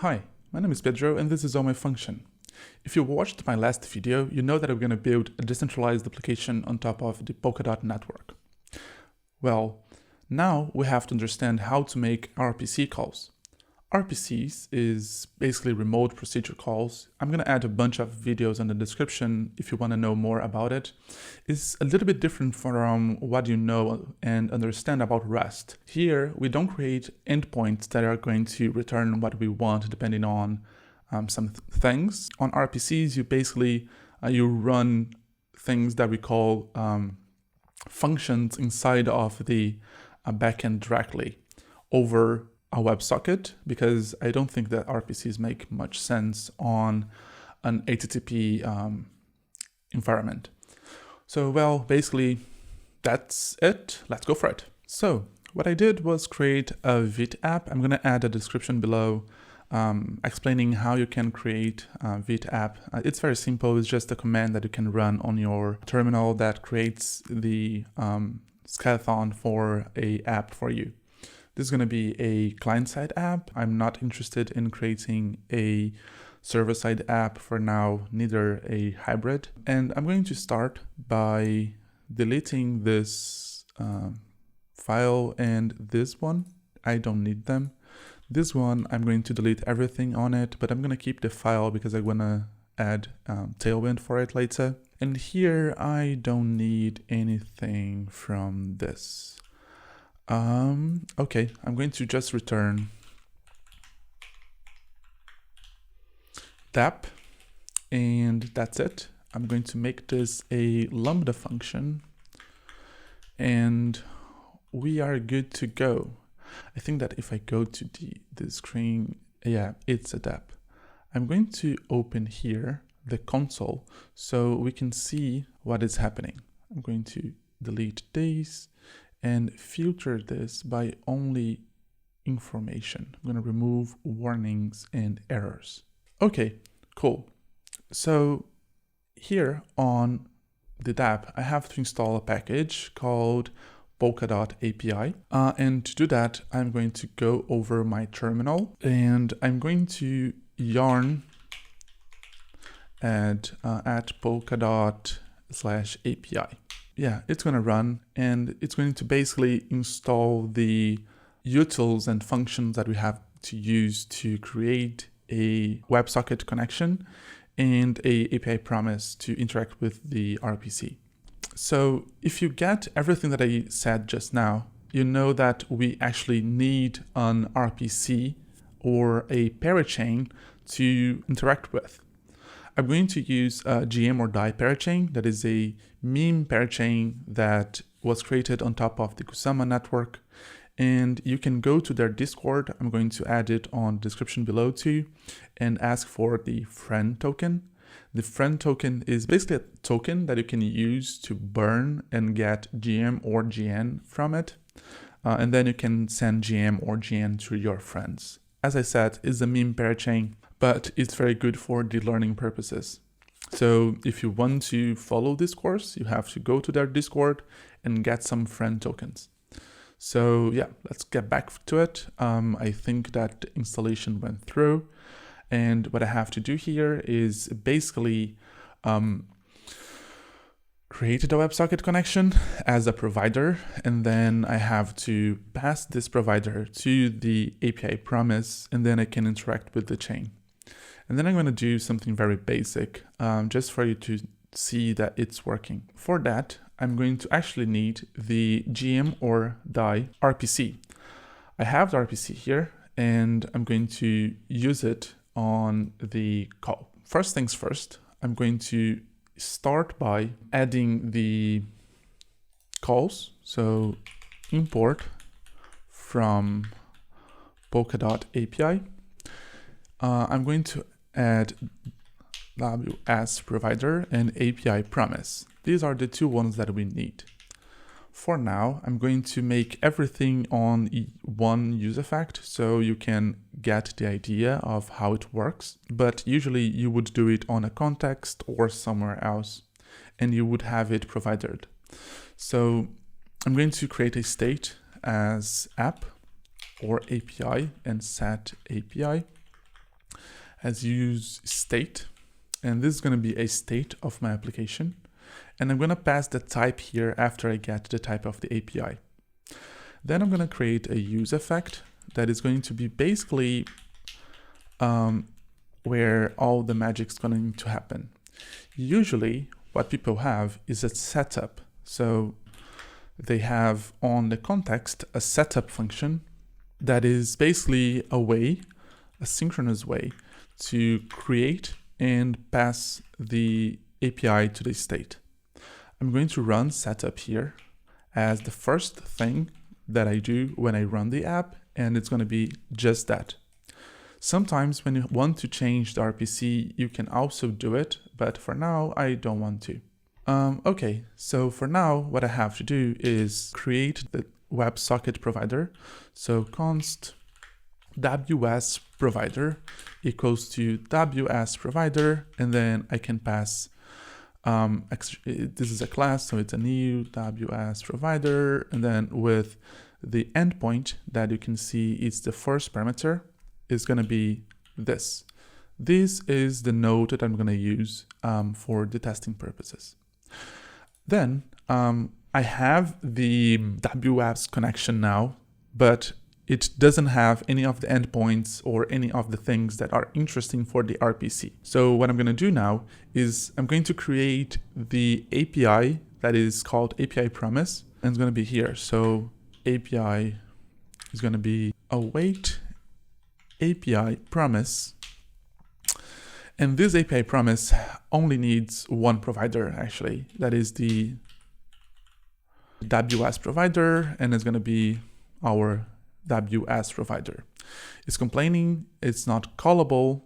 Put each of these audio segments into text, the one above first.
Hi, my name is Pedro and this is all my function. If you watched my last video, you know that I'm going to build a decentralized application on top of the Polkadot network. Well, now we have to understand how to make RPC calls. RPCs is basically remote procedure calls. I'm going to add a bunch of videos in the description if you want to know more about it. It's a little bit different from what you know and understand about Rest. Here, we don't create endpoints that are going to return what we want depending on some things. On RPCs, you basically you run things that we call functions inside of the backend directly over a WebSocket, because I don't think that RPCs make much sense on an HTTP environment. So, well, basically, that's it. Let's go for it. So, what I did was create a Vite app. I'm going to add a description below explaining how you can create a Vite app. It's very simple. It's just a command that you can run on your terminal that creates the skeleton for an app for you. This is going to be a client-side app. I'm not interested in creating a server-side app for now, neither a hybrid. And I'm going to start by deleting this file and this one. I don't need them. This one, I'm going to delete everything on it, but I'm going to keep the file because I want to add Tailwind for it later. And here, I don't need anything from this. Okay, I'm going to just return dApp, and that's it. I'm going to make this a Lambda function, and we are good to go. I think that if I go to the screen, yeah, it's a dApp. I'm going to open here the console so we can see what is happening. I'm going to delete these and filter this by only information. I'm going to remove warnings and errors. Okay, cool. So here on the dApp, I have to install a package called Polkadot API. And to do that, I'm going to go over my terminal and I'm going to yarn at polkadot.js/API. Yeah, it's going to run and it's going to basically install the utils and functions that we have to use to create a WebSocket connection and a API promise to interact with the RPC. So if you get everything that I said just now, you know that we actually need an RPC or a parachain to interact with. I'm going to use GM or die parachain. That is a meme parachain that was created on top of the Kusama network. And you can go to their Discord. I'm going to add it on the description below too, and ask for the friend token. The friend token is basically a token that you can use to burn and get GM or GN from it. And then you can send GM or GN to your friends. As I said, it's a meme parachain, but it's very good for the learning purposes. So if you want to follow this course, you have to go to their Discord and get some friend tokens. So yeah, let's get back to it. I think that the installation went through. And what I have to do here is basically create a WebSocket connection as a provider. And then I have to pass this provider to the API promise, and then I can interact with the chain. And then I'm going to do something very basic, just for you to see that it's working. For that, I'm going to actually need the GM or die RPC. I have the RPC here, and I'm going to use it on the call. First things first, I'm going to start by adding the calls. So import from Polkadot API. I'm going to add WS provider and API promise. These are the two ones that we need. For now, I'm going to make everything on one use effect so you can get the idea of how it works. But usually you would do it on a context or somewhere else, and you would have it provided. So I'm going to create a state as app or API and set API. as use state, and this is going to be a state of my application. And I'm going to pass the type here after I get the type of the API. Then I'm going to create a use effect that is going to be basically where all the magic's going to happen. Usually what people have is a setup. So they have on the context a setup function that is basically a way, a synchronous way to create and pass the API to the state. I'm going to run setup here as the first thing that I do when I run the app, and it's going to be just that. Sometimes when you want to change the RPC, you can also do it, but for now, I don't want to. Okay, so for now, what I have to do is create the WebSocket provider. So const WS provider equals to WS provider, and then I can pass, this is a class, so it's a new WS provider, and then with the endpoint that you can see is the first parameter is going to be this. This is the node that I'm going to use for the testing purposes. Then I have the WS connection now, but it doesn't have any of the endpoints or any of the things that are interesting for the RPC. So what I'm going to do now is I'm going to create the API that is called ApiPromise, and it's going to be here. So API is going to be await API promise. And this API promise only needs one provider, actually. That is the WS provider, and it's going to be our WS provider. It's complaining it's not callable.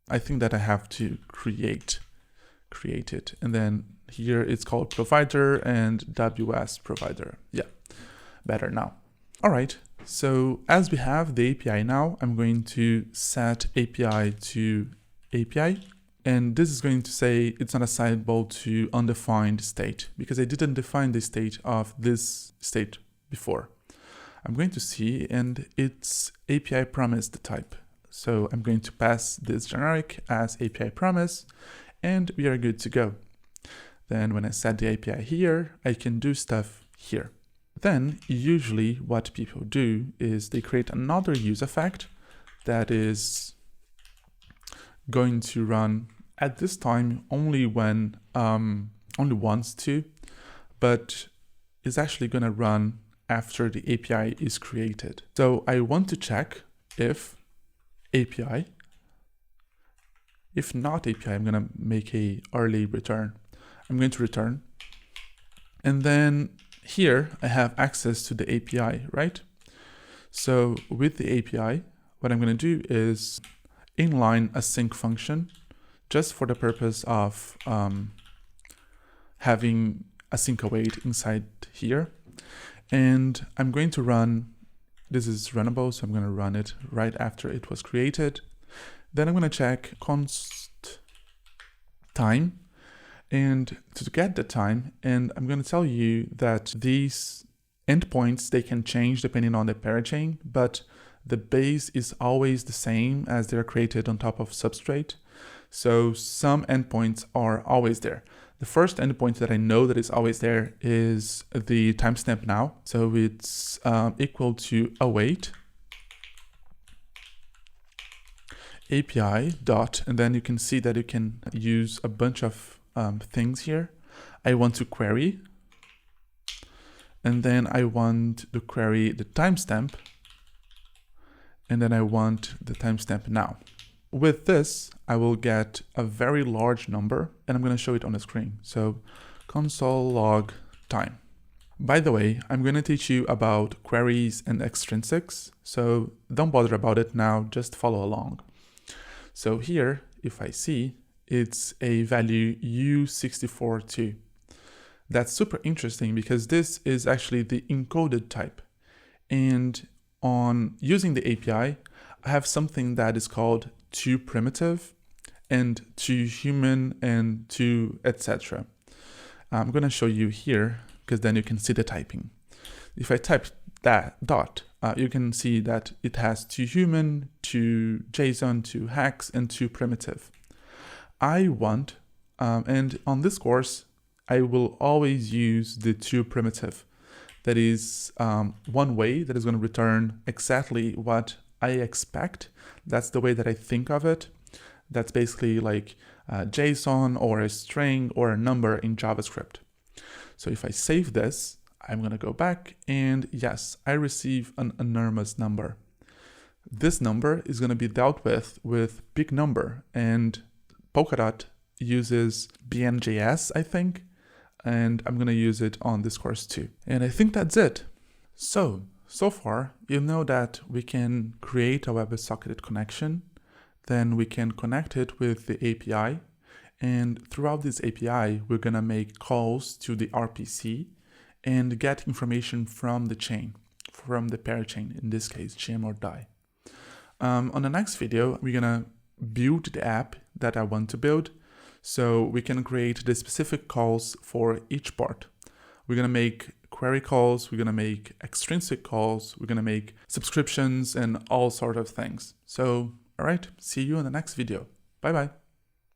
I think that I have to create it. And then here it's called provider and WS provider. Yeah, better now. All right. So as we have the API now, I'm going to set API to API. And this is going to say it's not assignable to undefined state because I didn't define the state of this state before. I'm going to see, and it's API promise the type. So I'm going to pass this generic as API promise, and we are good to go. Then when I set the API here, I can do stuff here. Then usually what people do is they create another use effect that is going to run at this time only when only once too, but is actually going to run after the API is created. So I want to check if API. If not API, I'm going to make a early return. I'm going to return. And then here I have access to the API, right? So with the API, what I'm going to do is inline a sync function just for the purpose of having a sync await inside here. And I'm going to run, this is runnable, so I'm going to run it right after it was created. Then I'm going to check const time and to get the time. And I'm going to tell you that these endpoints, they can change depending on the parachain, but the base is always the same as they're created on top of substrate. So some endpoints are always there. The first endpoint that I know that is always there is the timestamp now. So it's equal to await API dot, and then you can see that you can use a bunch of things here. I want to query, and then I want to query the timestamp, and then I want the timestamp now. With this, I will get a very large number, and I'm going to show it on the screen. So console log time. By the way, I'm going to teach you about queries and extrinsics, so don't bother about it now, just follow along. So here, if I see, it's a value U64.2. That's super interesting because this is actually the encoded type. And on using the API, I have something that is called toPrimitive and toHuman and to etc. I'm going to show you here because then you can see the typing. If I type that dot, you can see that it has 2 human, 2 JSON, 2 hex, and 2 primitive. I want, and on this course, I will always use the 2 primitive. That is one way that is going to return exactly what I expect. That's the way that I think of it. That's basically like JSON or a string or a number in JavaScript. So if I save this, I'm going to go back and yes, I receive an enormous number. This number is going to be dealt with big number, and Polkadot uses BNJS, I think, and I'm going to use it on this course too. And I think that's it. So far, you know that we can create a WebSocket connection, then we can connect it with the API, and throughout this API, we're going to make calls to the RPC and get information from the chain, from the parachain, in this case, gem or die. On the next video, we're going to build the app that I want to build, so we can create the specific calls for each part. We're going to make query calls, we're going to make extrinsic calls, we're going to make subscriptions and all sort of things. So, all right, see you in the next video. Bye-bye.